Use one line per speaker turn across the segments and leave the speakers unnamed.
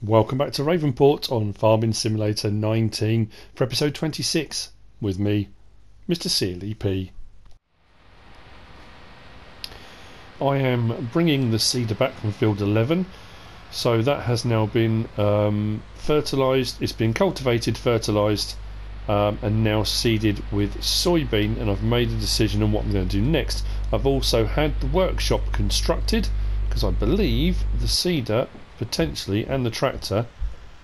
Welcome back to Ravenport on Farming Simulator 19 for episode 26 with me, MrSealyp. I am bringing the seeder back from field 11, so that has now been fertilised, it's been cultivated, fertilised and now seeded with soybean, and I've made a decision on what I'm going to do next. I've also had the workshop constructed because I believe the seeder potentially and the tractor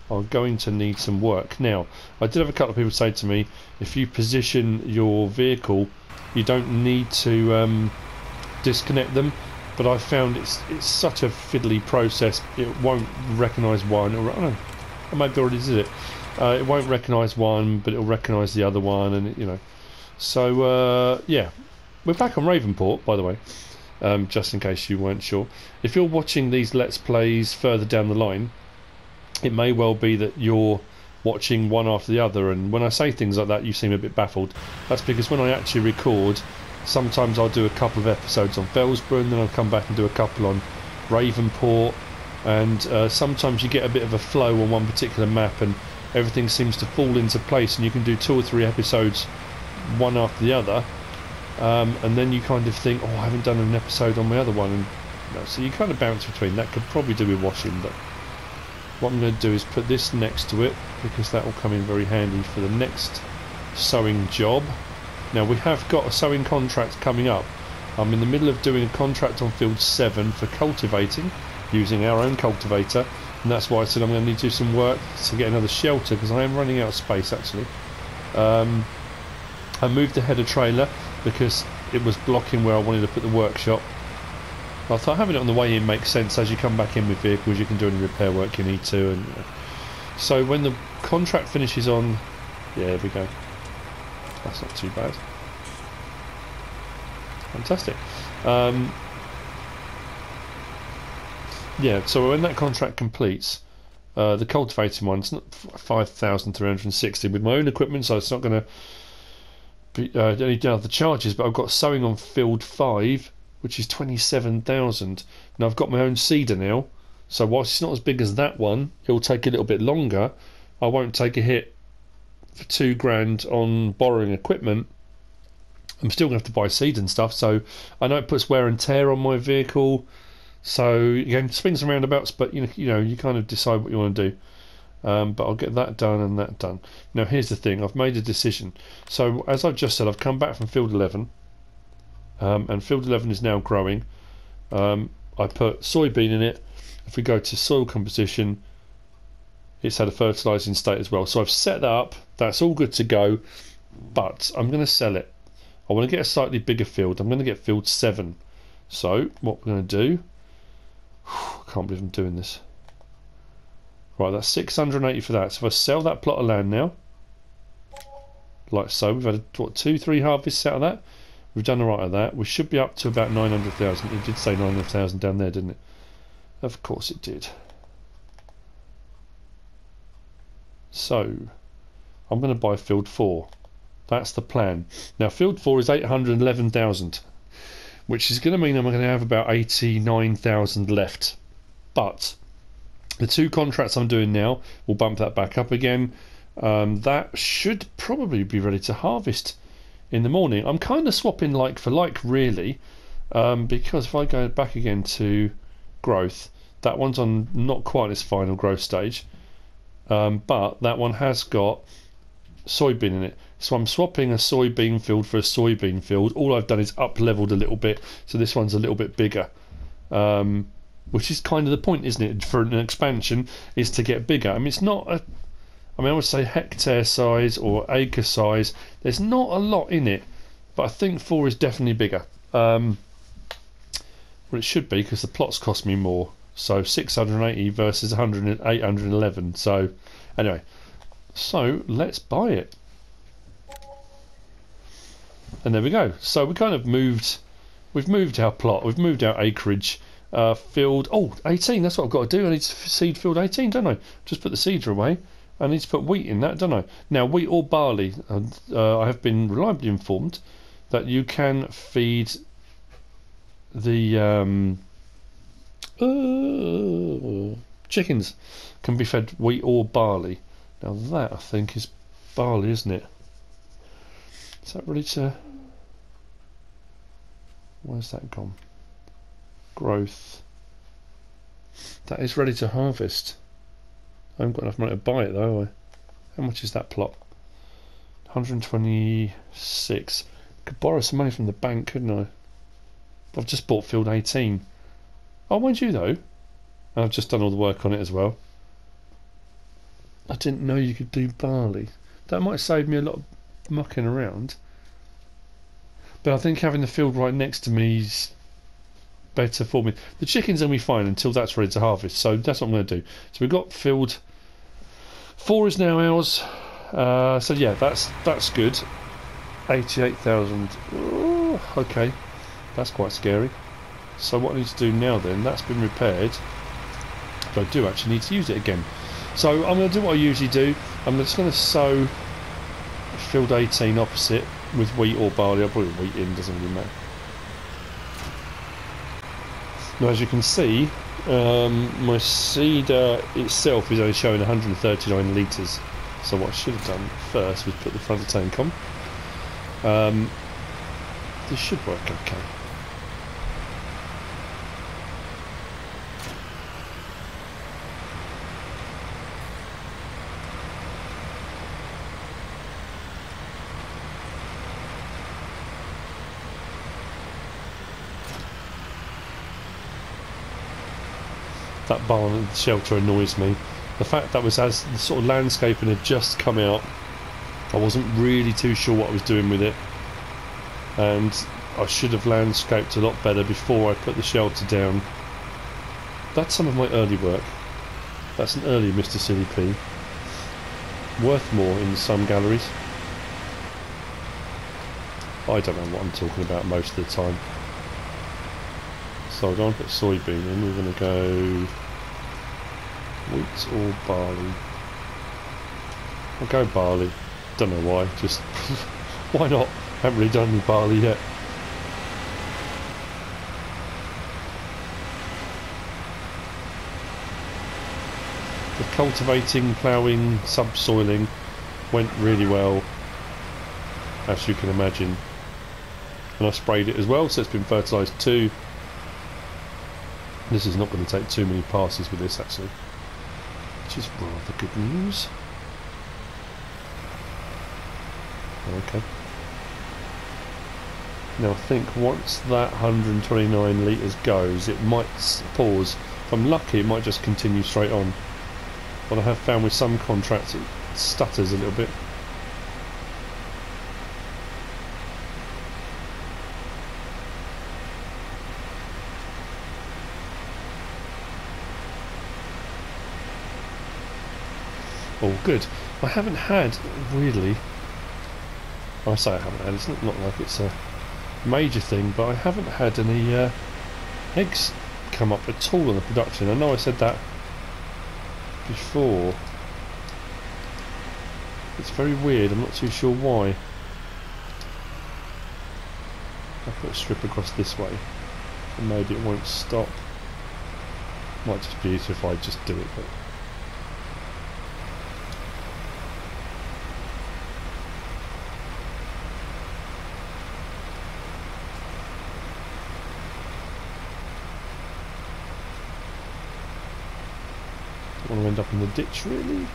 are going to need some work. Now, I did have a couple of people say to me, if you position your vehicle you don't need to disconnect them, but I found it's such a fiddly process. It won't recognise one, or I maybe already did it. It won't recognise one, but it'll recognise the other one, and you know. So yeah, we're back on Ravenport, by the way. Just in case you weren't sure. If you're watching these Let's Plays further down the line, it may well be that you're watching one after the other, and when I say things like that you seem a bit baffled. That's because when I actually record, sometimes I'll do a couple of episodes on Felsborough, and then I'll come back and do a couple on Ravenport, and sometimes you get a bit of a flow on one particular map and everything seems to fall into place, and you can do 2 or 3 episodes one after the other. And then you kind of think, oh, I haven't done an episode on my other one, and so you kind of bounce between. That could probably do with washing, but what I'm going to do is put this next to it because that will come in very handy for the next sowing job. Now we have got a sowing contract coming up. I'm in the middle of doing a contract on field 7 for cultivating using our own cultivator, and that's why I said I'm going to need to do some work to get another shelter because I am running out of space actually. I moved the header trailer because it was blocking where I wanted to put the workshop. I thought having it on the way in makes sense. As you come back in with vehicles you can do any repair work you need to, and so when the contract finishes on, yeah, there we go, that's not too bad, fantastic. Yeah, so when that contract completes, the cultivating one's not 5,360 with my own equipment, so it's not going to any other charges, but I've got sowing on field 5 which is 27,000. Now I've got my own seeder now, so whilst it's not as big as that one, it'll take a little bit longer. I won't take a hit for 2 grand on borrowing equipment. I'm still going to have to buy seed and stuff, so I know it puts wear and tear on my vehicle, so again, swings and roundabouts, but you know you kind of decide what you want to do. But I'll get that done and that done. Now here's the thing, I've made a decision. So as I've just said, I've come back from field 11, and field 11 is now growing. I put soybean in it. If we go to soil composition, it's had a fertilising state as well. So I've set that up, that's all good to go, but I'm going to sell it. I want to get a slightly bigger field. I'm going to get field 7. So what we're going to do, I can't believe I'm doing this. Right, that's 680 for that. So if I sell that plot of land now, like so, we've had what, 2-3 harvests out of that. We've done alright at that. We should be up to about 900,000. It did say 900,000 down there, didn't it? Of course it did. So I'm going to buy field 4. That's the plan. Now field 4 is 811,000, which is going to mean I'm going to have about 89,000 left. But the 2 contracts I'm doing now will bump that back up again. That should probably be ready to harvest in the morning. I'm kind of swapping like for like really, because if I go back again to growth, that one's on not quite its final growth stage, but that one has got soybean in it. So I'm swapping a soybean field for a soybean field. All I've done is up leveled a little bit, so this one's a little bit bigger. Which is kind of the point, isn't it, for an expansion, is to get bigger. I mean, it's not a, I would say hectare size or acre size. There's not a lot in it, but I think 4 is definitely bigger. Well, it should be because the plots cost me more. So 680 versus 811. So anyway, so let's buy it. And there we go. So we kind of we've moved our plot, we've moved our acreage. Field 18, that's what I've got to do. I need to seed field 18, don't I? Just put the seeder away. I need to put wheat in that, don't I? Now wheat or barley, I have been reliably informed that you can feed the chickens can be fed wheat or barley. Now that I think is barley, isn't it? Is that ready to... Where's that gone? Growth. That is ready to harvest. I haven't got enough money to buy it though, have I? How much is that plot? 126. Could borrow some money from the bank, couldn't I? I've just bought field 18. Oh, mind you though, I've just done all the work on it as well. I didn't know you could do barley. That might save me a lot of mucking around. But I think having the field right next to me is better for me. The chickens will be fine until that's ready to harvest, so that's what I'm going to do. So we've got field 4 is now ours. So yeah, that's good. 88,000. Oh, okay, that's quite scary. So what I need to do now then, that's been repaired, but I do actually need to use it again. So I'm going to do what I usually do. I'm just going to sow field 18 opposite with wheat or barley. I'll put wheat in, doesn't really matter. Now as you can see, my seeder itself is only showing 139 litres. So what I should have done first was put the front tank on. This should work okay. That barn and shelter annoys me. The fact that was as the sort of landscaping had just come out, I wasn't really too sure what I was doing with it, and I should have landscaped a lot better before I put the shelter down. That's some of my early work. That's an early MrSealyp. Worth more in some galleries. I don't know what I'm talking about most of the time. So I'm going to put soybean in. We're going to go wheat or barley. I'll go barley. Don't know why. Just why not? Haven't really done any barley yet. The cultivating, ploughing, subsoiling went really well, as you can imagine. And I sprayed it as well, so it's been fertilised too. This is not going to take too many passes with this actually, which is rather good news. Okay. Now I think once that 129 litres goes, it might pause. If I'm lucky, it might just continue straight on. But I have found with some contracts it stutters a little bit. All good. I haven't had, weirdly, I say I haven't had, it's not like it's a major thing, but I haven't had any eggs come up at all on the production. I know I said that before. It's very weird, I'm not too sure why. I'll put a strip across this way, and maybe it won't stop. Might just be easier if I just do it, but I want to end up in the ditch really.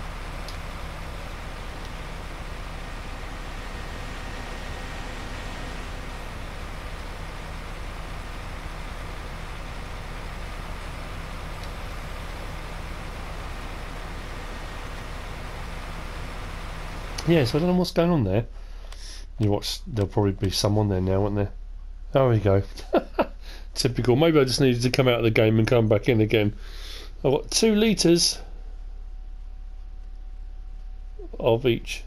Yeah, so I don't know what's going on there. You watch, there'll probably be someone there now, won't there? There we go. Typical. Maybe I just needed to come out of the game and come back in again. I've got 2 litres of each.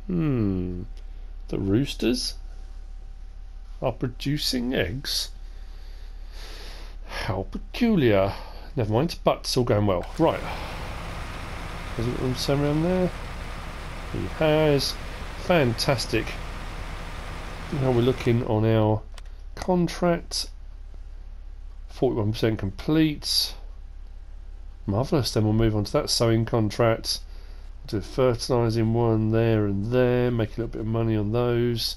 The roosters are producing eggs. How peculiar. Never mind, but it's all going well. Right. Has he got them somewhere around there? He has. Fantastic. Now we're looking on our contract. 41% complete. Marvellous. Then we'll move on to that sowing contract. Do fertilising one there and there, make a little bit of money on those.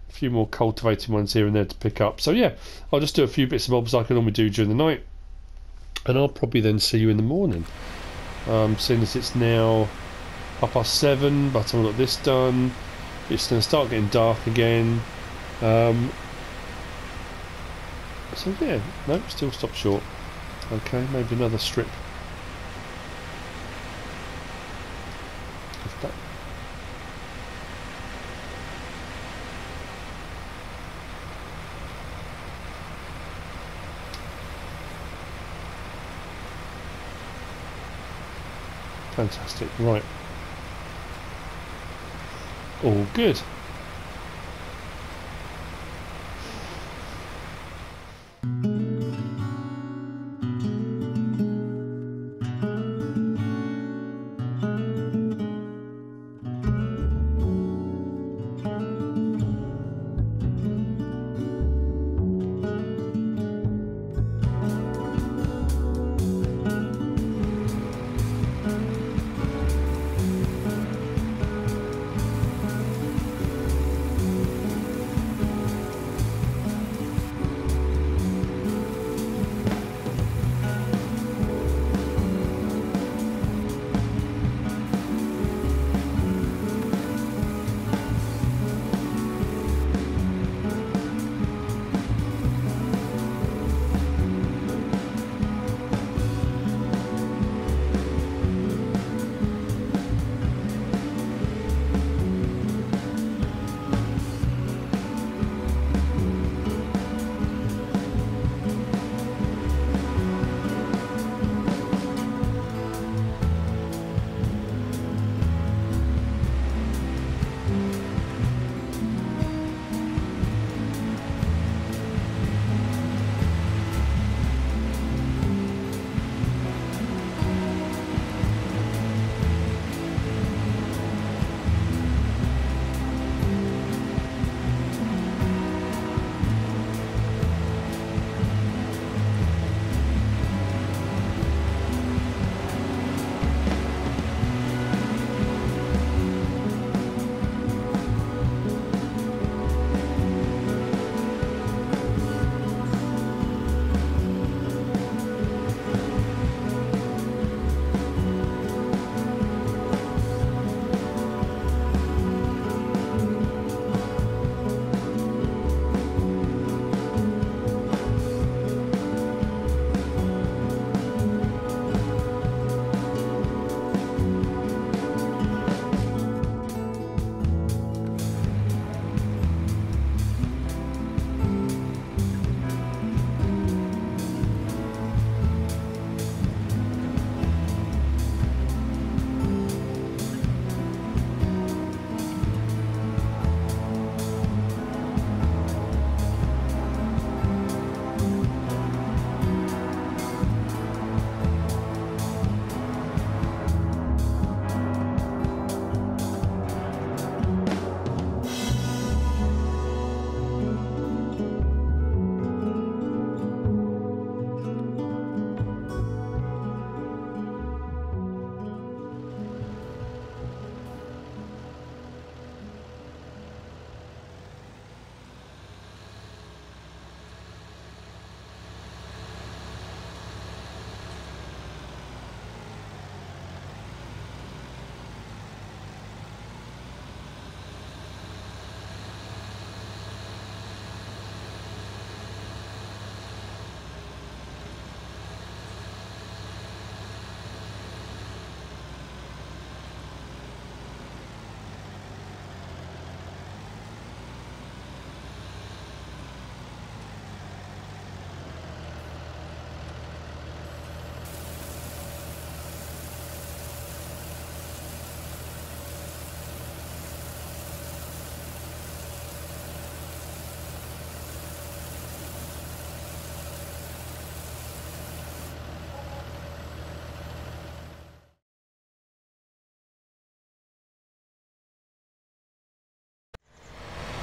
A few more cultivating ones here and there to pick up. So yeah, I'll just do a few bits and bobs like I normally do during the night, and I'll probably then see you in the morning. Seeing as it's now 7:30, by the time I've got this done, it's going to start getting dark again. So yeah, no, still stop short. Okay, maybe another strip. That. Fantastic, right. All good.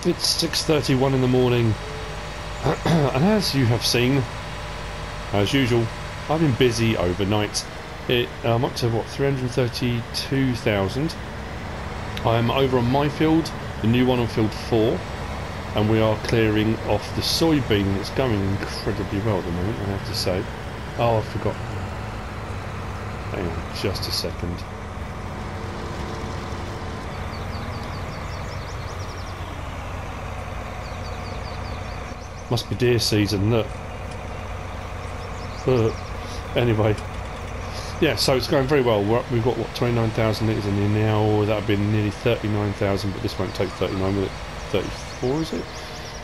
It's 6:31 in the morning, and as you have seen, as usual, I've been busy overnight. I'm up to what, 332,000. I'm over on my field, the new one on field 4, and we are clearing off the soybean. It's going incredibly well at the moment, I have to say. Oh, I forgot. Hang on just a second. Must be deer season, look. Anyway, yeah, so it's going very well. We've got what, 29,000 litres in here now. That would be nearly 39,000, but this won't take 39 with it. 34, is it?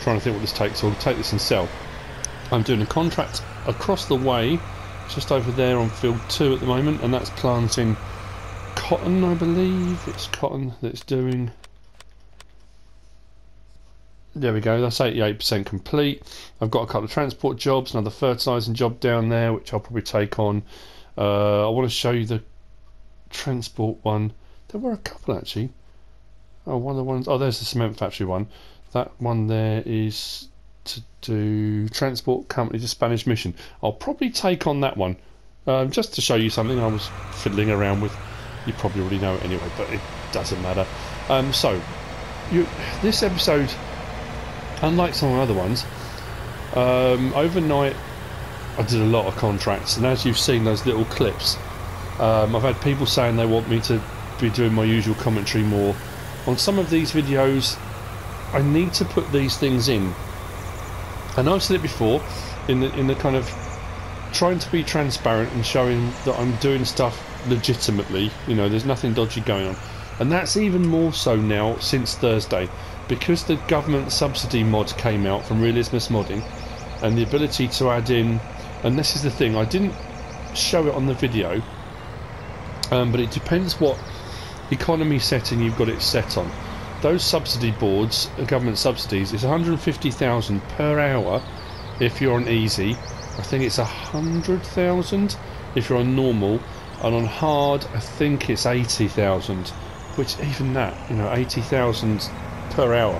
Trying to think what this takes. So I'll take this and sell. I'm doing a contract across the way, just over there on field 2 at the moment, and that's planting cotton, I believe. It's cotton that's doing. There we go, that's 88% complete. I've got a couple of transport jobs, another fertilising job down there, which I'll probably take on. I want to show you the transport one. There were a couple actually. Oh, one of the ones. Oh, there's the cement factory one. That one there is to do transport company to Spanish mission. I'll probably take on that one, just to show you something I was fiddling around with. You probably already know it anyway, but it doesn't matter. This episode, unlike some of the other ones, overnight I did a lot of contracts, and as you've seen those little clips, I've had people saying they want me to be doing my usual commentary more. On some of these videos I need to put these things in, and I've said it before, in the kind of trying to be transparent and showing that I'm doing stuff legitimately, you know, there's nothing dodgy going on. And that's even more so now since Thursday, because the government subsidy mod came out from Realismus Modding, and the ability to add in, and this is the thing, I didn't show it on the video, but it depends what economy setting you've got it set on. Those subsidy boards, government subsidies, is 150,000 per hour if you're on easy. I think it's 100,000 if you're on normal, and on hard I think it's 80,000, which even that, you know, 80,000 per hour.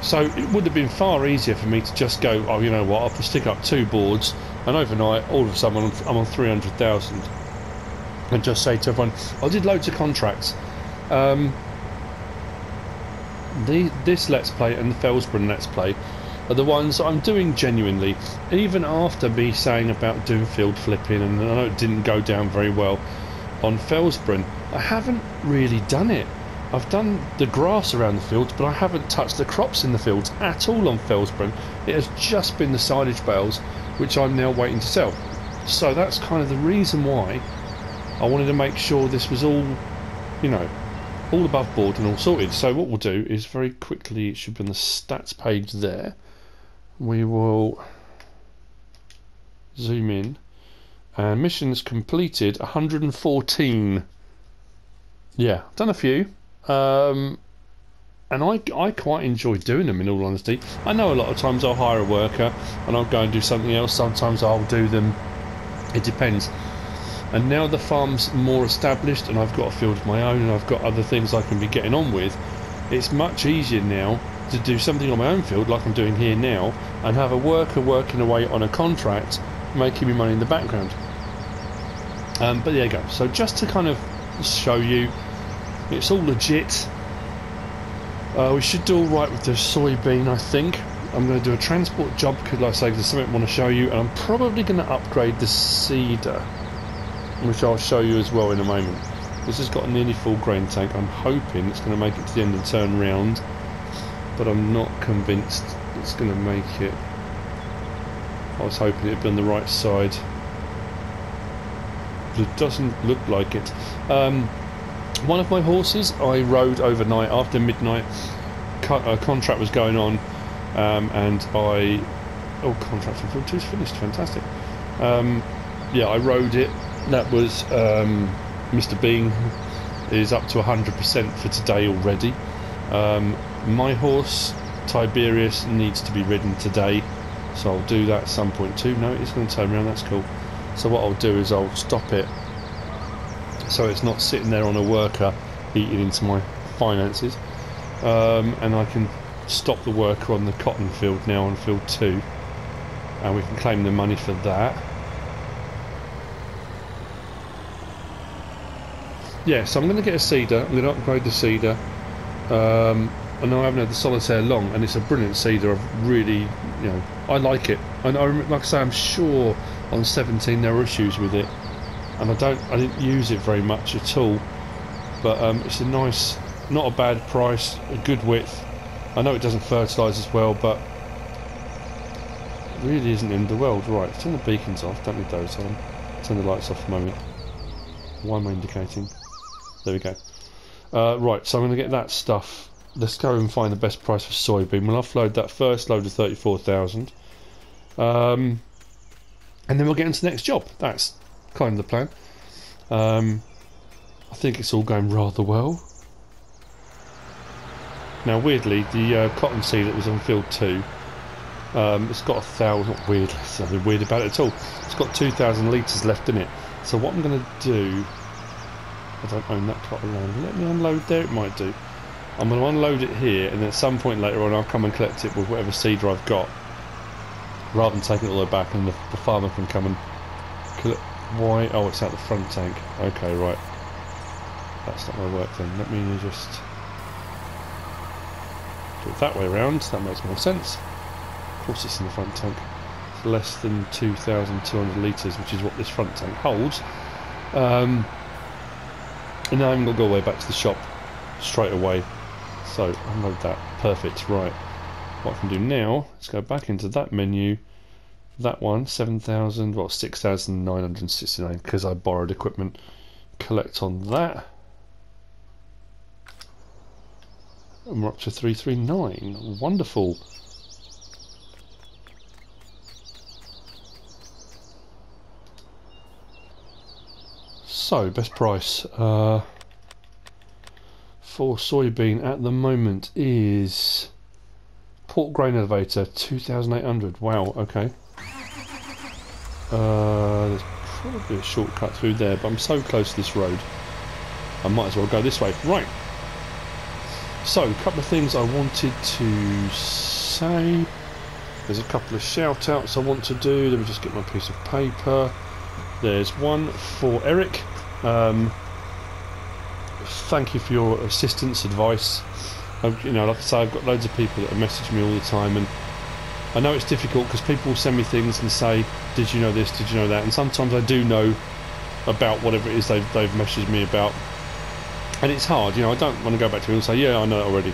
So it would have been far easier for me to just go, oh, you know what, I'll stick up 2 boards, and overnight all of a sudden I'm on 300,000, and just say to everyone, I did loads of contracts. This Let's Play and the Felsbrunn Let's Play are the ones I'm doing genuinely, even after me saying about doing field flipping, and I know it didn't go down very well on Felsbrunn. I haven't really done it. I've done the grass around the fields, but I haven't touched the crops in the fields at all on Felsbrunn. It has just been the silage bales, which I'm now waiting to sell. So that's kind of the reason why I wanted to make sure this was all, you know, all above board and all sorted. So what we'll do is very quickly, it should be on the stats page there, we will zoom in, and missions completed 114. Yeah, done a few, and I quite enjoy doing them, in all honesty. I know a lot of times I'll hire a worker and I'll go and do something else, sometimes I'll do them, it depends. And now the farm's more established and I've got a field of my own and I've got other things I can be getting on with, it's much easier now to do something on my own field like I'm doing here now, and have a worker working away on a contract making me money in the background. But there you go. So just to kind of show you, it's all legit. We should do alright with the soybean, I think. I'm going to do a transport job because, like I say, there's something I want to show you, and I'm probably going to upgrade the seeder, which I'll show you as well in a moment. This has got a nearly full grain tank. I'm hoping it's going to make it to the end and turn round, but I'm not convinced it's going to make it. I was hoping it'd be on the right side, but it doesn't look like it. One of my horses I rode overnight after midnight. A contract was going on, and contract from field 2 is finished. Fantastic. Yeah, I rode it. That was Mr. Bean is up to 100% for today already. My horse Tiberius needs to be ridden today, so I'll do that at some point too. No, it's going to turn around, that's cool. So what I'll do is I'll stop it so it's not sitting there on a worker eating into my finances, and I can stop the worker on the cotton field now on field 2, and we can claim the money for that. yeah, so I'm going to get a seeder. I'm going to upgrade the seeder. I know I haven't had the Solitair long, and it's a brilliant seeder. I've really, I like it. And like I say, I'm sure on 17 there were issues with it, and I didn't use it very much at all. But it's a nice, not a bad price, a good width. I know it doesn't fertilise as well, but it really isn't in the world. Right, turn the beacons off. Don't need those on. Turn the lights off for a moment. Why am I indicating? There we go. Right, so I'm going to get that stuff. Let's go and find the best price for soybean. We'll offload that first load of 34,000. And then we'll get into the next job. That's kind of the plan. I think it's all going rather well. Now, weirdly, the cottonseed that was on field 2, it's got 1,000. Not weird. There's nothing weird about it at all. It's got 2,000 litres left in it. So what I'm going to do, I don't own that plot of land. Let me unload there. It might do. I'm going to unload it here, and then at some point later on I'll come and collect it with whatever seeder I've got, rather than taking it all the way back and the farmer can come and collect. Why? Oh, it's out the front tank. Okay, right. That's not going to work then. Let me just do it that way around. That makes more sense. Of course it's in the front tank. It's less than 2,200 litres, which is what this front tank holds. And now I'm going to go away back to the shop straight away. So unload that. Perfect. Right. What I can do now is go back into that menu. That one, 7,000, well, 6,969 because I borrowed equipment. Collect on that. And we're up to 339. Wonderful. So, best price. For soybean at the moment is port grain elevator 2,800. Wow, okay. There's probably a shortcut through there, but I'm so close to this road I might as well go this way. Right, so a couple of things I wanted to say. There's a couple of shout outs I want to do. Let me just get my piece of paper. There's one for Eric. Thank you for your assistance, advice. Like I say, I've got loads of people that message me all the time, and I know it's difficult because people will send me things and say, did you know this, did you know that, and sometimes I do know about whatever it is they've messaged me about, and it's hard. I don't want to go back to them and say, yeah, I know it already,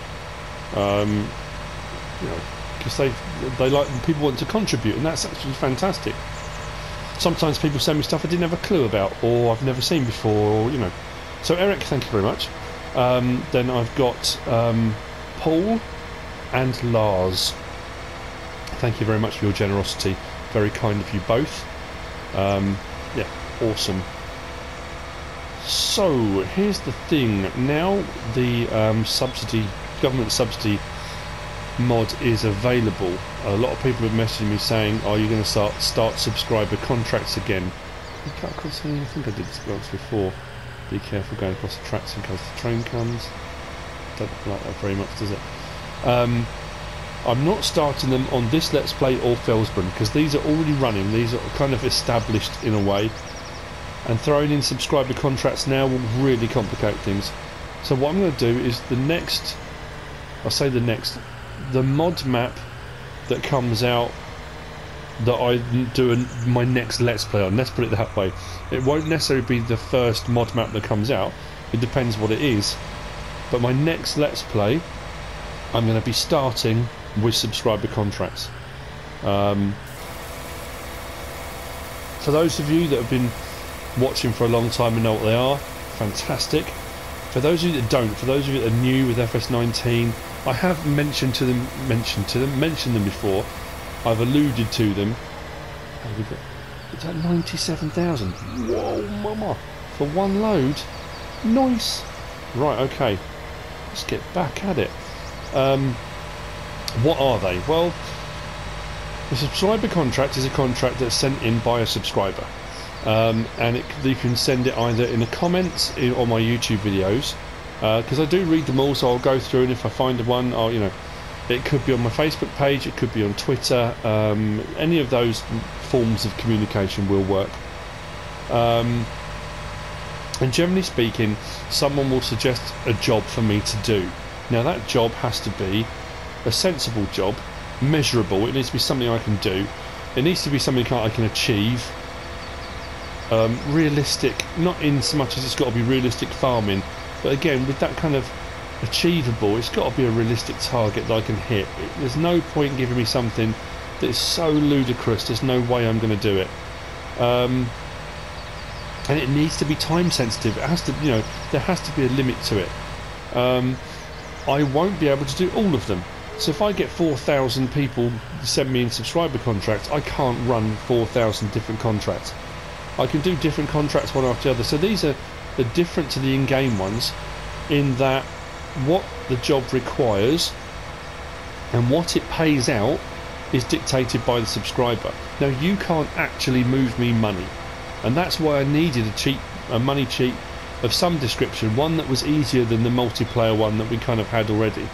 because they like, people want to contribute, and that's actually fantastic. Sometimes people send me stuff I didn't have a clue about, or I've never seen before, or So Eric, thank you very much. Then I've got Paul and Lars. Thank you very much for your generosity. Very kind of you both. Yeah, awesome. So here's the thing. Now the government subsidy mod is available. A lot of people have messaged me saying, "Are you going to start subscriber contracts again?" I think I did this once before. Be careful going across the tracks in case the train comes. Don't like that very much, does it? I'm not starting them on this Let's Play or Felsburn because these are already running. These are kind of established in a way, and throwing in subscriber contracts now will really complicate things. So what I'm going to do is the mod map that comes out that I do my next Let's Play on. Let's put it that way. It won't necessarily be the first mod map that comes out. It depends what it is. But my next Let's Play, I'm going to be starting with subscriber contracts. For those of you that have been watching for a long time and know what they are, fantastic. For those of you that don't, for those of you that are new with FS19, I have mentioned them before. I've alluded to them. Is that 97,000? Whoa, mama! For one load? Nice! Right, okay. Let's get back at it. What are they? Well, the subscriber contract is a contract that's sent in by a subscriber. And you can send it either in the comments on my YouTube videos, because I do read them all, so I'll go through, and if I find one, I'll, it could be on my Facebook page, it could be on Twitter, any of those forms of communication will work. And generally speaking, someone will suggest a job for me to do. Now that job has to be a sensible job, measurable. It needs to be something I can do. It needs to be something I can achieve. Realistic, not in so much as it's got to be realistic farming, but again with that kind of achievable, it's got to be a realistic target that I can hit. There's no point giving me something that is so ludicrous, there's no way I'm going to do it. And it needs to be time sensitive. It has to, you know, there has to be a limit to it. I won't be able to do all of them. So if I get 4,000 people send me in subscriber contracts, I can't run 4,000 different contracts. I can do different contracts one after the other. So these are different to the in-game ones in that what the job requires and what it pays out is dictated by the subscriber. Now you can't actually move me money, and that's why I needed a money cheat of some description, one that was easier than the multiplayer one that we kind of had already.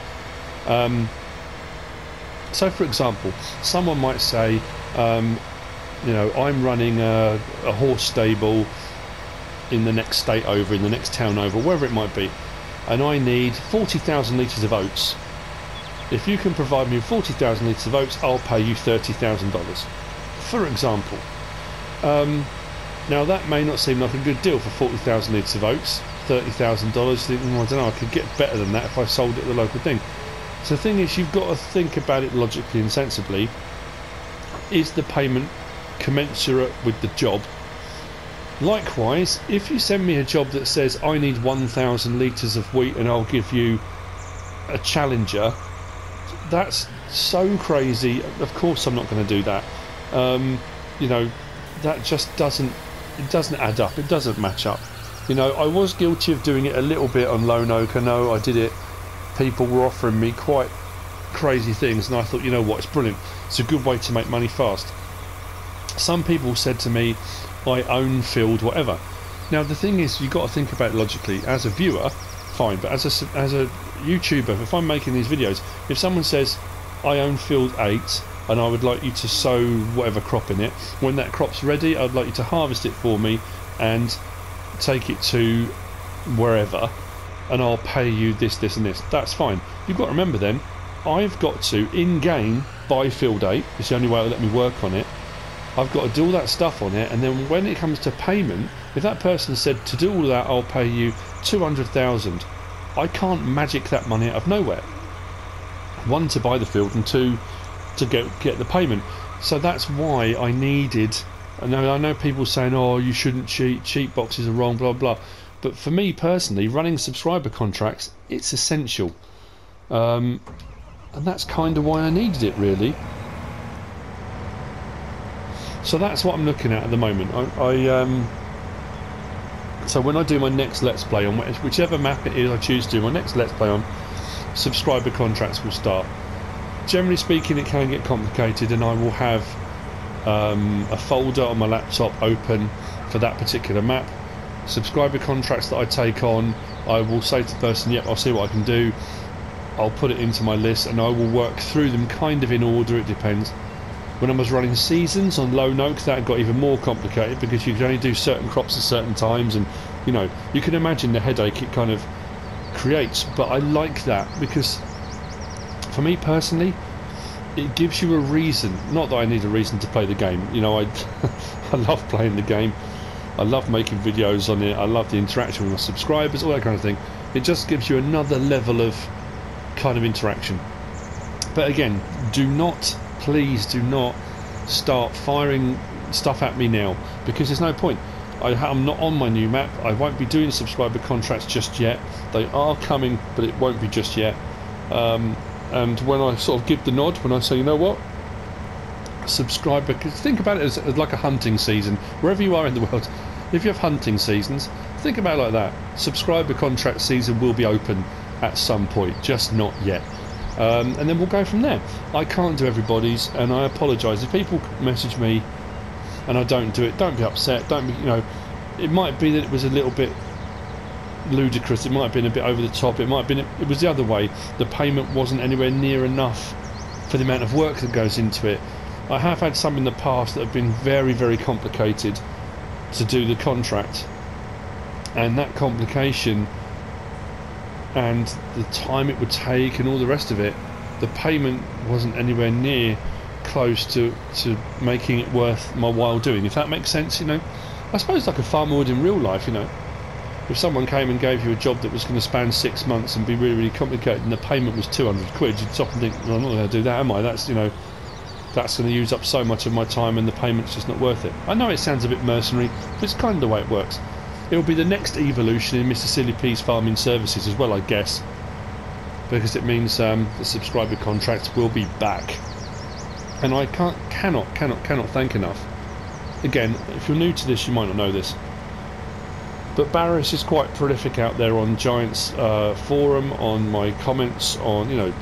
So for example, someone might say, you know, I'm running a horse stable in the next state over, in the next town over, wherever it might be, and I need 40,000 litres of oats. If you can provide me with 40,000 litres of oats, I'll pay you $30,000, for example. Now that may not seem like a good deal for 40,000 litres of oats, $30,000. I don't know, I could get better than that if I sold it at the local thing. So the thing is, you've got to think about it logically and sensibly. Is the payment commensurate with the job? Likewise, if you send me a job that says I need 1,000 litres of wheat and I'll give you a Challenger, that's so crazy. Of course I'm not going to do that. You know, that just doesn't add up. It doesn't match up. You know, I was guilty of doing it a little bit on Lone Oak. I know I did it. People were offering me quite crazy things, and I thought, you know what, it's brilliant. It's a good way to make money fast. Some people said to me, I own field whatever. Now the thing is, you've got to think about it logically. As a viewer, fine, but as a YouTuber, if I'm making these videos, if someone says I own field 8 and I would like you to sow whatever crop in it, when that crop's ready I'd like you to harvest it for me and take it to wherever, and I'll pay you this, this and this, that's fine. You've got to remember then, I've got to in-game buy field 8, it's the only way it'll let me work on it. I've got to do all that stuff on it, and then when it comes to payment, if that person said to do all that I'll pay you 200,000, I can't magic that money out of nowhere. One, to buy the field, and two, to get the payment. So that's why I needed, I know people saying, oh, you shouldn't cheat boxes are wrong, blah blah, but for me personally, running subscriber contracts, it's essential, and that's kind of why I needed it, really. So that's what I'm looking at the moment. So when I do my next Let's Play on whichever map it is I choose to do my next Let's Play on, subscriber contracts will start. Generally speaking, it can get complicated, and I will have a folder on my laptop open for that particular map. Subscriber contracts that I take on, I will say to the person, yep, I'll see what I can do. I'll put it into my list and I will work through them kind of in order, it depends. When I was running seasons on Lone Oak, that got even more complicated because you could only do certain crops at certain times, and you know, you can imagine the headache it kind of creates. But I like that because for me personally, it gives you a reason. Not that I need a reason to play the game, you know, I love playing the game, I love making videos on it, I love the interaction with my subscribers, all that kind of thing. It just gives you another level of kind of interaction. But again, please do not start firing stuff at me now, because there's no point. I'm not on my new map. I won't be doing subscriber contracts just yet. They are coming, but it won't be just yet. And when I sort of give the nod, when I say, you know what, subscriber, because think about it as like a hunting season. Wherever you are in the world, if you have hunting seasons, think about it like that. Subscriber contract season will be open at some point, just not yet. And then we'll go from there. I can't do everybody's, and I apologise if people message me and I don't do it. Don't be upset. Don't be, you know, it might be that it was a little bit ludicrous. It might have been a bit over the top. It might have been, it was the other way. The payment wasn't anywhere near enough for the amount of work that goes into it. I have had some in the past that have been very, very complicated to do the contract, and that complication and the time it would take and all the rest of it, the payment wasn't anywhere near close to making it worth my while doing, if that makes sense, you know. I suppose like a farmer would in real life, you know. If someone came and gave you a job that was going to span 6 months and be really, really complicated, and the payment was 200 quid, you'd stop and think, well, I'm not going to do that, am I? That's, you know, that's going to use up so much of my time and the payment's just not worth it. I know it sounds a bit mercenary, but it's kind of the way it works. It'll be the next evolution in MrSealyp's farming services as well, I guess, because it means the subscriber contracts will be back. And I cannot thank enough. Again, if you're new to this, you might not know this, but Barris is quite prolific out there on Giants forum, on my comments, on, you know,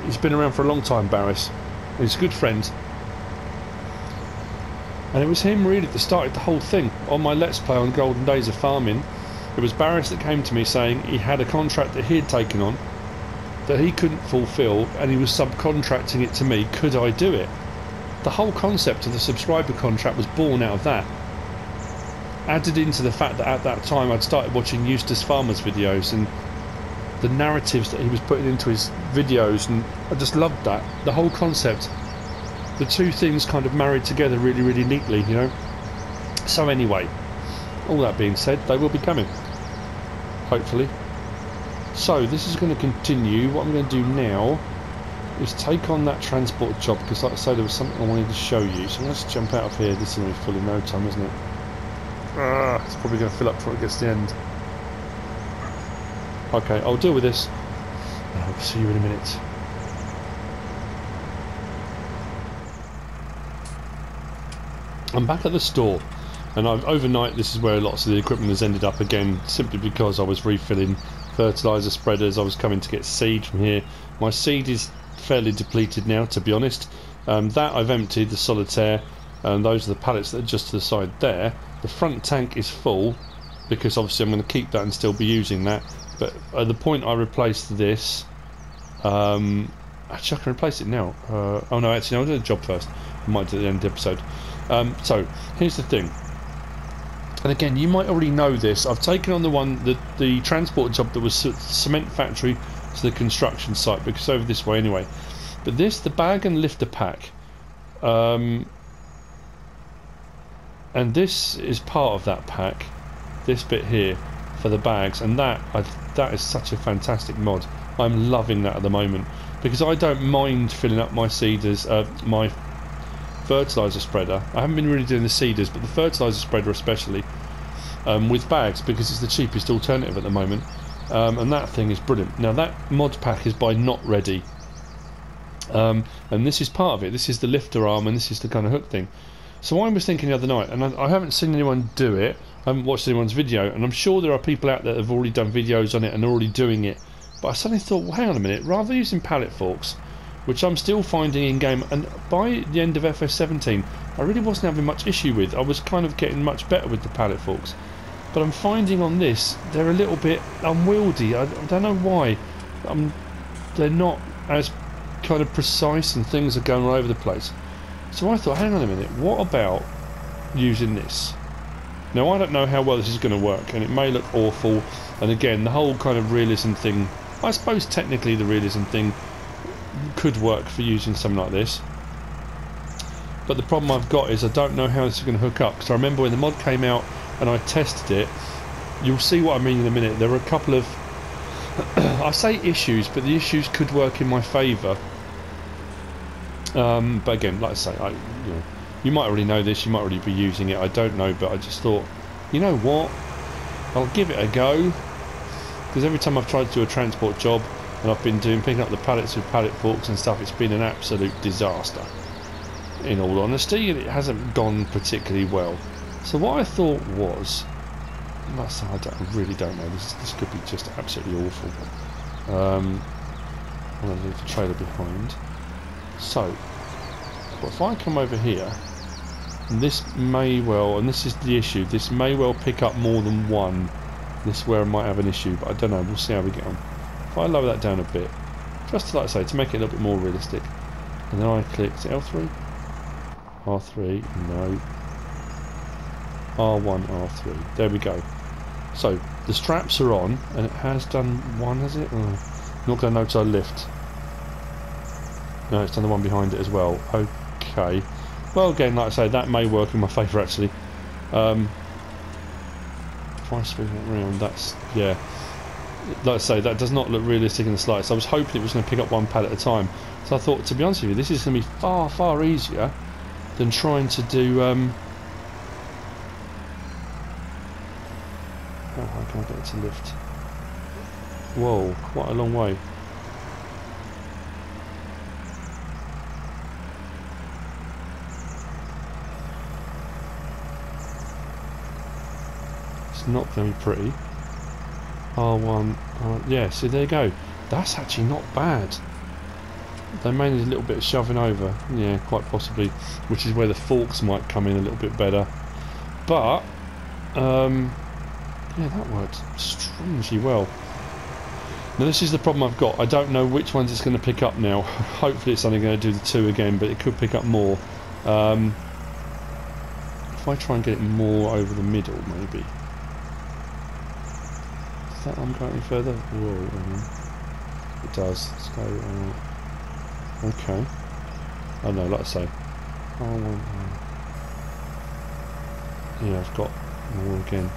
he's been around for a long time, Barris. He's a good friend. And it was him really that started the whole thing. On my Let's Play on Golden Days of Farming, it was Barris that came to me saying he had a contract that he had taken on that he couldn't fulfill, and he was subcontracting it to me. Could I do it? The whole concept of the subscriber contract was born out of that. Added into the fact that at that time I'd started watching Eustace Farmer's videos and the narratives that he was putting into his videos, and I just loved that. The whole concept. The two things kind of married together really, really neatly, you know. So anyway, all that being said, they will be coming, hopefully. So this is going to continue. What I'm going to do now is take on that transport job, because like I say, there was something I wanted to show you. So let's jump out of here. This is going to be full in no time, isn't it? It's probably going to fill up before it gets to the end. Okay, I'll deal with this. I'll see you in a minute. I'm back at the store, and overnight this is where lots of the equipment has ended up again, simply because I was refilling fertiliser spreaders. I was coming to get seed from here. My seed is fairly depleted now, to be honest. That I've emptied, the Solitair, and those are the pallets that are just to the side there. The front tank is full, because obviously I'm going to keep that and still be using that. But at the point I replaced this, actually I can replace it now. Oh no, actually no, I'll do the job first. I might do it at the end of the episode. So here's the thing, and again, you might already know this. I've taken on the transport job that was cement factory to the construction site, because it's over this way anyway. But this, the bag and lifter pack, and this is part of that pack. This bit here for the bags, and that is such a fantastic mod. I'm loving that at the moment, because I don't mind filling up my seeders, my fertiliser spreader. I haven't been really doing the seeders, but the fertiliser spreader especially, with bags, because it's the cheapest alternative at the moment, and that thing is brilliant. Now that mod pack is by Not Ready, and this is part of it. This is the lifter arm, and this is the kind of hook thing. So I was thinking the other night, and I haven't seen anyone do it, I haven't watched anyone's video, and I'm sure there are people out there that have already done videos on it and already doing it, but I suddenly thought, well, hang on a minute, rather using pallet forks, which I'm still finding in game, and by the end of FS17 I really wasn't having much issue with. I was kind of getting much better with the pallet forks, but I'm finding on this they're a little bit unwieldy. I don't know why. They're not as kind of precise, and things are going all over the place. So I thought, hang on a minute, what about using this? Now I don't know how well this is going to work, and it may look awful, and again the whole kind of realism thing, I suppose technically the realism thing could work for using something like this, but the problem I've got is I don't know how this is going to hook up, because I remember when the mod came out and I tested it, you'll see what I mean in a minute. There were a couple of I say issues, but the issues could work in my favour, but again, like I say, you might already know this, you might already be using it, I don't know, but I just thought, you know what, I'll give it a go, because every time I've tried to do a transport job and I've been picking up the pallets with pallet forks and stuff, it's been an absolute disaster, in all honesty, and it hasn't gone particularly well. So what I thought was, I really don't know, this could be just absolutely awful. I'm going to leave the trailer behind. So if I come over here, and this may well, and this is the issue, this may well pick up more than one. This is where I might have an issue, but I don't know, we'll see how we get on. If I lower that down a bit, just to, like I say, to make it a little bit more realistic, and then I click, is it L3? R3, no. R1, R3, there we go. So the straps are on, and it has done one, has it? Oh, not going to notice I lift. No, it's done the one behind it as well. Okay. Well, again, like I say, that may work in my favour actually. If I swing it around, that's, yeah. Like I say, that does not look realistic in the slightest. I was hoping it was going to pick up one pallet at a time. So I thought, to be honest with you, this is going to be far, far easier than trying to do. Oh, how can I get it to lift? Whoa, quite a long way. It's not going to be pretty. R1, yeah, see, there you go. That's actually not bad. They may need a little bit of shoving over, yeah, quite possibly, which is where the forks might come in a little bit better. But, yeah, that worked strangely well. Now this is the problem I've got. I don't know which ones it's going to pick up now. Hopefully it's only going to do the 2 again, but it could pick up more. If I try and get it more over the middle, maybe. Does that one go any further? Whoa, it does. Let's go. Okay. Oh no, like I say. Yeah, I've got more again.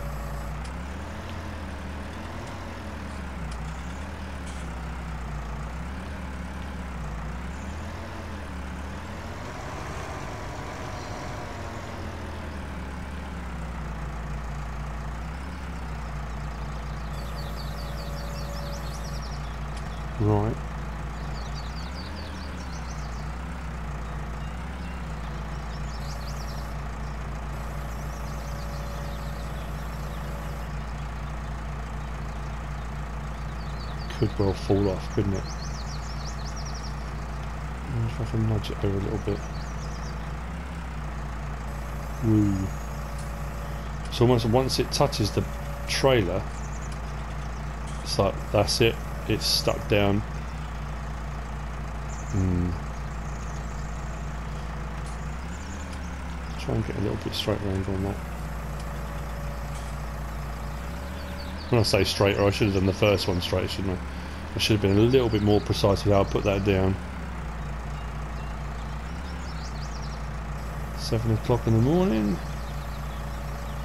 Right. Could well fall off, couldn't it? If I can nudge it over a little bit. Woo. So almost once it touches the trailer, it's like, that's it. It's stuck down. Try and get a little bit straighter angle on that. When I say straighter, I should have done the first one straight, shouldn't I? I should have been a little bit more precise with how I put that down. 7 o'clock in the morning.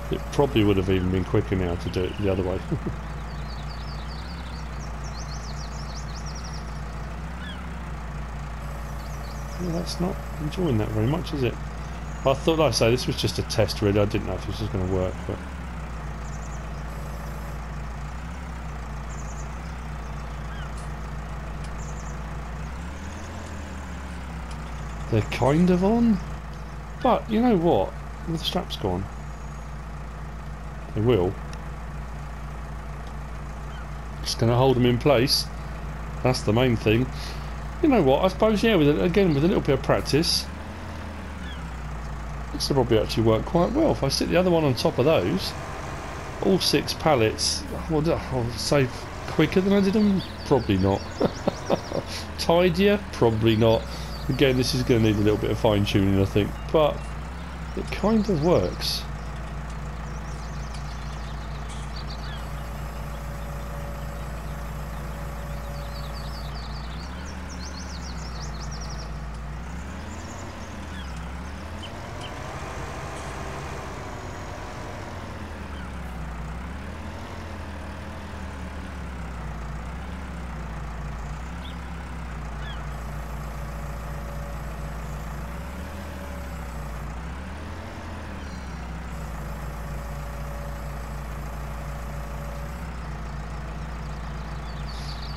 It probably would have even been quicker now to do it the other way. Yeah, that's not enjoying that very much, is it? I thought, like I say, this was just a test really. I didn't know if this was going to work, but they're kind of on. But you know what? With the straps gone, they will. It's going to hold them in place. That's the main thing. You know what? I suppose, yeah. With a little bit of practice, this will probably actually work quite well. If I stick the other one on top of those, all 6 pallets, I'll say quicker than I did them. Probably not. Tidier? Probably not. Again, this is going to need a little bit of fine tuning, I think, but it kind of works.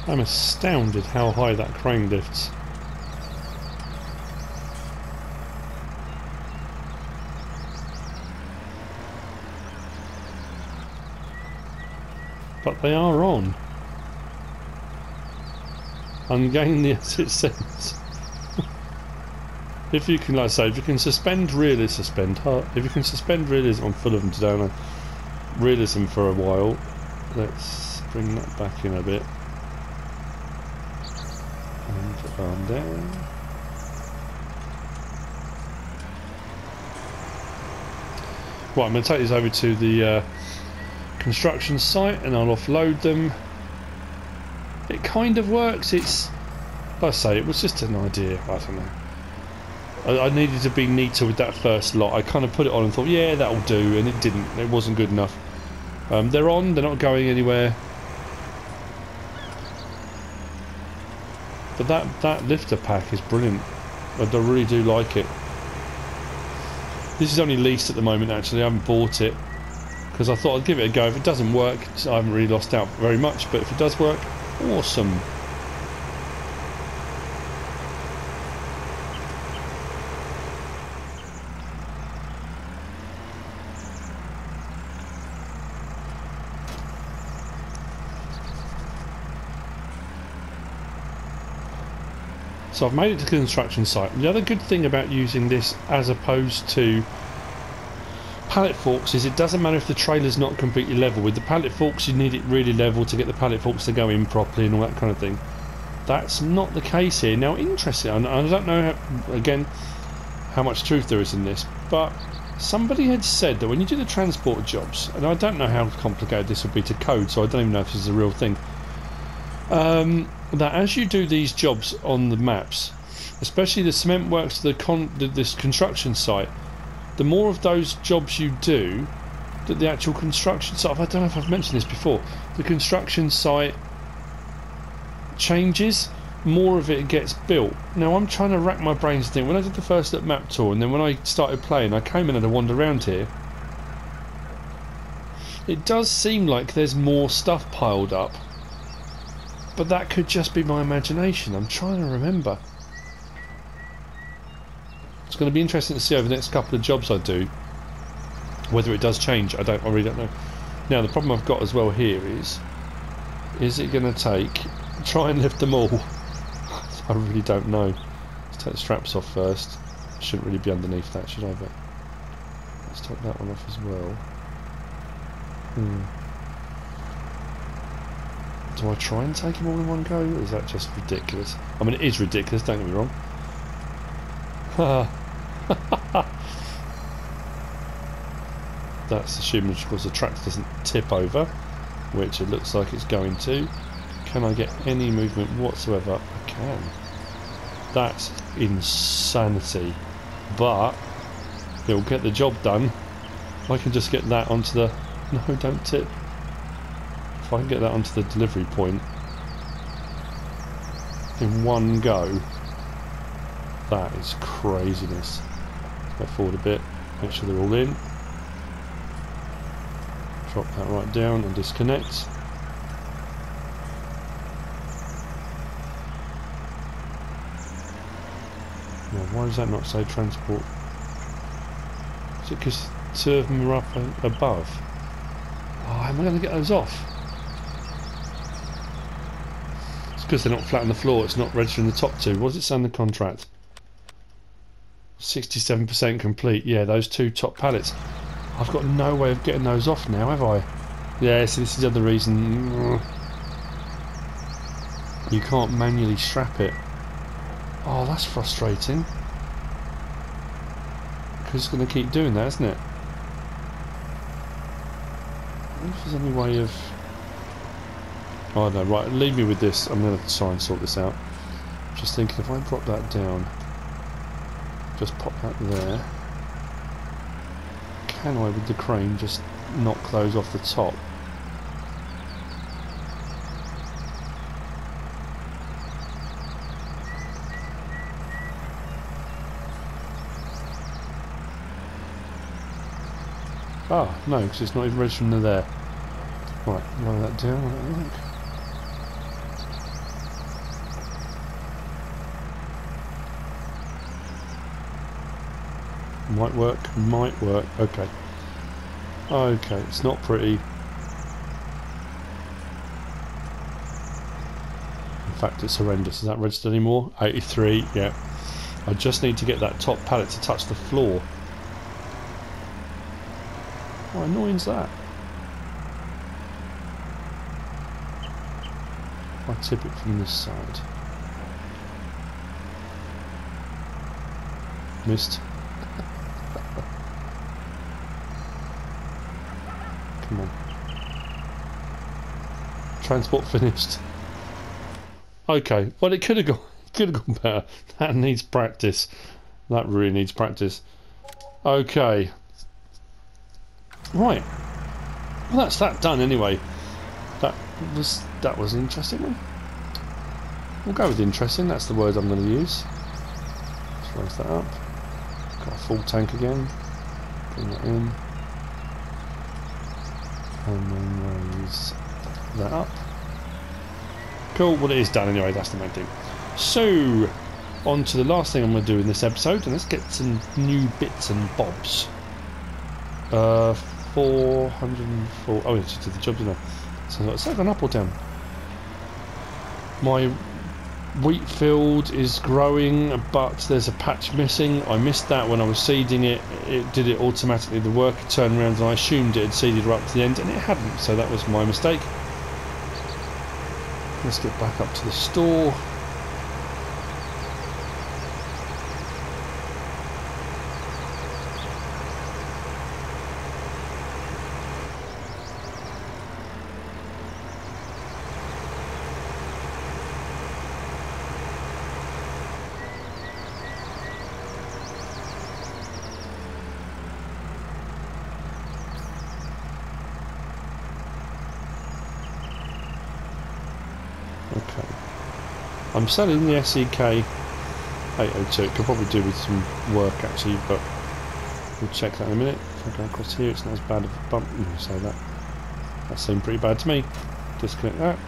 I'm astounded how high that crane lifts. But they are on. Ungainly as it seems. If you can, like I say, if you can suspend realism, if you can suspend realism on full of them today, on realism for a while, let's bring that back in a bit. And arm down. Right, I'm going to take this over to the construction site and I'll offload them. It kind of works. It's, like I say, it was just an idea. I don't know. I needed to be neater with that first lot. I kind of put it on and thought, yeah, that'll do, and it didn't. It wasn't good enough. They're on. They're not going anywhere. But that lifter pack is brilliant. I really do like it. This is only leased at the moment, actually. I haven't bought it because I thought I'd give it a go. If it doesn't work, I haven't really lost out very much, but if it does work, awesome. So I've made it to the construction site. The other good thing about using this as opposed to pallet forks is it doesn't matter if the trailer's not completely level. With the pallet forks you need it really level to get the pallet forks to go in properly and all that kind of thing. That's not the case here. Now interesting, I don't know again how much truth there is in this, but somebody had said that when you do the transport jobs, and I don't know how complicated this would be to code, so I don't even know if this is a real thing, that as you do these jobs on the maps, especially the cement works, this construction site, the more of those jobs you do, that the actual construction site, I don't know if I've mentioned this before, the construction site changes, more of it gets built. Now I'm trying to rack my brains to think, when I did the first map tour and then when I started playing, I came in and had a wander around here, it does seem like there's more stuff piled up, but that could just be my imagination. I'm trying to remember. It's going to be interesting to see over the next couple of jobs I do whether it does change. I really don't know. Now the problem I've got as well here is it going to try and lift them all? I really don't know. Let's take the straps off first. Shouldn't really be underneath that, should I? But let's take that one off as well. Do I try and take them all in one go, or is that just ridiculous? I mean, it is ridiculous, don't get me wrong. That's assuming, of course, the tractor doesn't tip over, which it looks like it's going to. Can I get any movement whatsoever? I can. That's insanity. But it'll get the job done. I can just get that onto the... No, don't tip. If I can get that onto the delivery point in one go, that is craziness. Let's go forward a bit, make sure they're all in. Drop that right down and disconnect. Now, why does that not say transport? Is it because two of them are up above? Oh, how am I going to get those off? It's because they're not flat on the floor, it's not registering the top two. What does it say in the contract? 67% complete. Yeah, those two top pallets. I've got no way of getting those off now, have I? Yeah, so this is the other reason. You can't manually strap it. Oh, that's frustrating. Because it's going to keep doing that, isn't it? I wonder if there's any way of... Oh no, right, leave me with this. I'm going to try and sort this out. Just thinking, if I drop that down, just pop that there. Can I, with the crane, just knock those off the top? Ah, no, because it's not even registering to there. Right, lower that down, let me look. Might work, might work. Okay. Okay, it's not pretty. In fact, it's horrendous. Is that registered anymore? 83, yeah. I just need to get that top pallet to touch the floor. How annoying is that? If I tip it from this side. Missed. Come on. transport finished. Okay, well it could have gone better. That needs practice. That really needs practice. Okay. Right. Well, that's that done anyway. That was an interesting one. We'll go with interesting. That's the word I'm going to use. Let's raise that up. Got a full tank again. Bring that in. And then raise that up. Cool. Well, it is done anyway. That's the main thing. So, on to the last thing I'm going to do in this episode, and let's get some new bits and bobs. 404. Oh, it just did the job, didn't I? So it's gone up or down. My wheat field is growing, but there's a patch missing. I missed that when I was seeding it. It did it automatically. The worker turned around and I assumed it had seeded right up to the end, and it hadn't. So that was my mistake. Let's get back up to the store. Okay. I'm selling the SEK 802. It could probably do with some work actually, but we'll check that in a minute. If I go across here, it's not as bad of a bump. You say that. That seemed pretty bad to me. Disconnect that.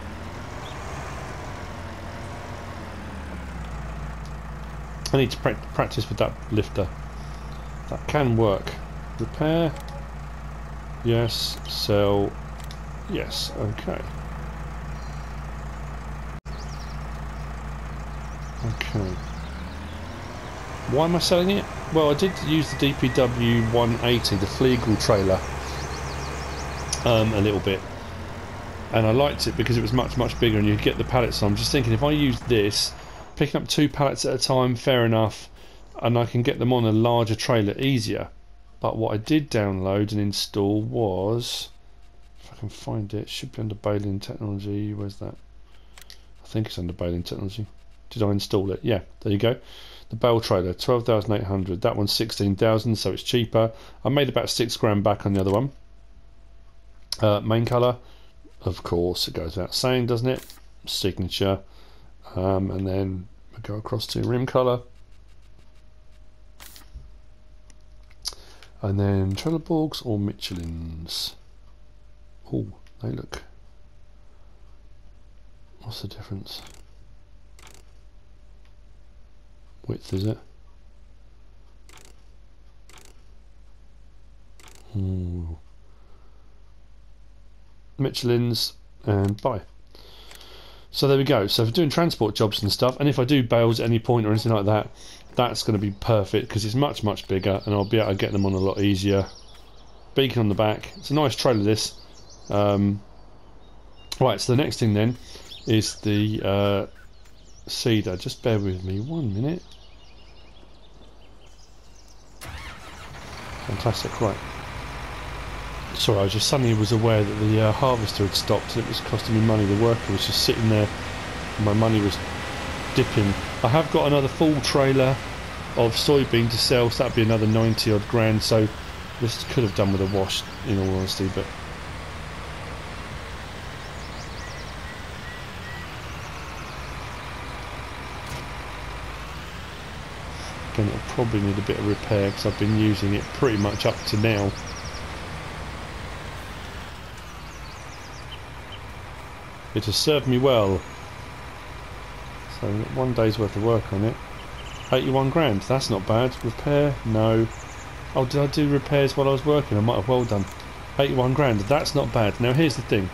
I need to practice with that lifter. That can work. Repair. Yes. Sell. Yes. Okay. Okay. Why am I selling it? Well, I did use the DPW 180, the Flegel trailer, a little bit, and I liked it because it was much bigger and you could get the pallets. So I'm just thinking, if I use this, picking up 2 pallets at a time, fair enough, and I can get them on a larger trailer easier. But what I did download and install was, if I can find it, should be under Bale Technology. Where's that? I think it's under Bale Technology. Did I install it? Yeah, there you go. The Bale trailer, 12,800. That one's 16,000, so it's cheaper. I made about 6 grand back on the other one. Main colour, of course, it goes without saying, doesn't it? Signature, and then we go across to rim colour, and then Trelleborgs or Michelins. Oh, they look. What's the difference? Width, is it? Ooh. Michelin's and buy. So there we go. So for doing transport jobs and stuff, and if I do bales at any point or anything like that, that's going to be perfect because it's much bigger and I'll be able to get them on a lot easier. Beacon on the back. It's a nice trailer, this. Right, so the next thing then is the seeder. Just bear with me 1 minute. Fantastic, right. Sorry, I just suddenly was aware that the harvester had stopped and it was costing me money. The worker was just sitting there and my money was dipping. I have got another full trailer of soybean to sell, so that'd be another 90 odd grand, so this could have done with a wash in all honesty, but again, it'll probably need a bit of repair because I've been using it pretty much up to now. It has served me well. So 1 day's worth of work on it. 81 grand, that's not bad. Repair? No. Oh, did I do repairs while I was working? I might have well done. 81 grand, that's not bad. Now here's the thing.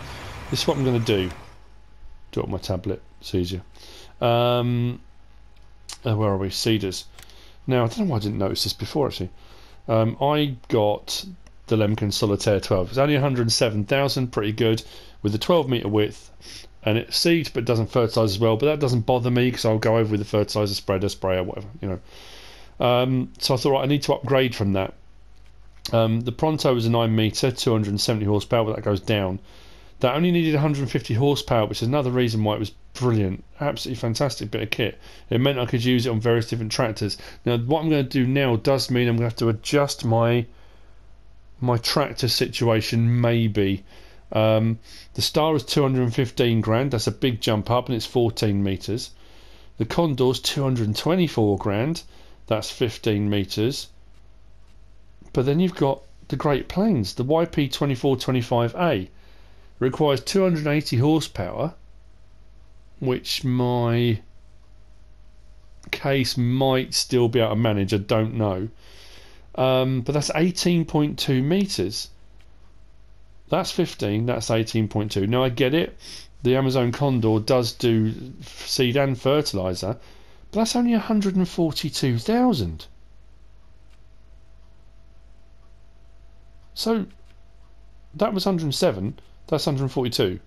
This is what I'm going to do. Do it on my tablet, it's easier. Where are we? Seeders. Now, I don't know why I didn't notice this before actually. I got the Lemken Solitair 12. It's only 107,000, pretty good, with a 12 metre width, and it seeds but doesn't fertilise as well, but that doesn't bother me because I'll go over with the fertiliser spreader, sprayer, whatever, you know. So I thought, right, I need to upgrade from that. The Pronto is a 9 metre, 270 horsepower, but that goes down. That only needed 150 horsepower, which is another reason why it was brilliant. Absolutely fantastic bit of kit. It meant I could use it on various different tractors. Now what I'm going to do now does mean I'm going to have to adjust my tractor situation maybe. The Star is 215 grand, that's a big jump up, and it's 14 metres. The Condor's 224 grand, that's 15 metres. But then you've got the Great Plains, the YP2425A. Requires 280 horsepower, which my case might still be able to manage, I don't know. But that's 18.2 metres. That's 15, that's 18.2. Now I get it, the Amazon Condor does do seed and fertiliser, but that's only 142,000. So that was 107, that's 142.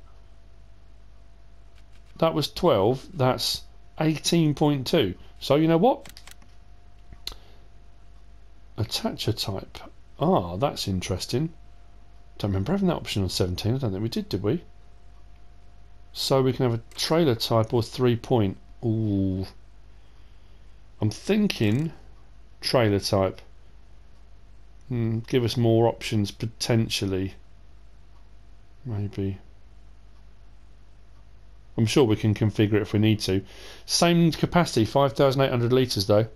That was 12, that's 18.2. So you know what? Attacher type. Ah, that's interesting. Don't remember having that option on 17. I don't think we did we? So we can have a trailer type or 3-point. Ooh. I'm thinking trailer type. Give us more options potentially. Maybe. I'm sure we can configure it if we need to. Same capacity, 5,800 litres though.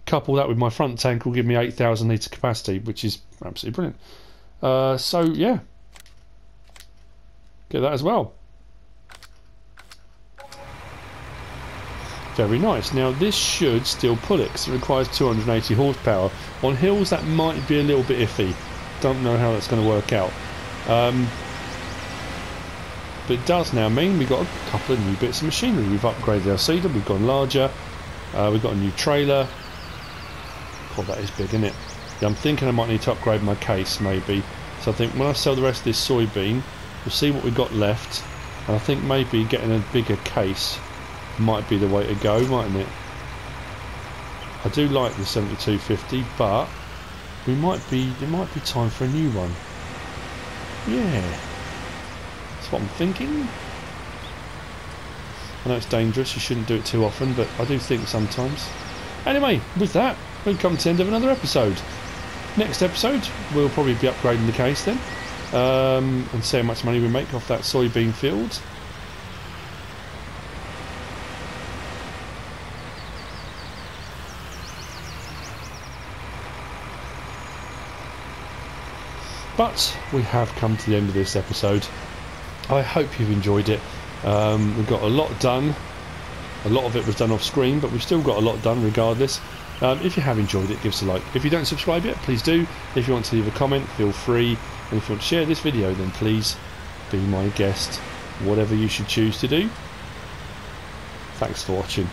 Couple that with my front tank will give me 8,000 litre capacity, which is absolutely brilliant. So yeah, get that as well. Very nice. Now this should still pull it because it requires 280 horsepower. On hills that might be a little bit iffy. Don't know how that's going to work out. But it does now mean we've got a couple of new bits of machinery. We've upgraded our seeder, we've gone larger, we've got a new trailer. God, that is big, isn't it? Yeah, I'm thinking I might need to upgrade my case maybe. So I think when I sell the rest of this soybean, we'll see what we've got left. And I think maybe getting a bigger case might be the way to go, mightn't it? I do like the 7250, but it might be time for a new one. Yeah, that's what I'm thinking. I know it's dangerous, you shouldn't do it too often, but I do think sometimes. Anyway, with that, we've come to the end of another episode. Next episode, we'll probably be upgrading the case then, and see how much money we make off that soybean field. But we have come to the end of this episode. I hope you've enjoyed it. We've got a lot done. A lot of it was done off screen, but we've still got a lot done regardless. If you have enjoyed it, give us a like. If you don't subscribe yet, please do. If you want to leave a comment, feel free. And if you want to share this video, then please be my guest. Whatever you should choose to do. Thanks for watching.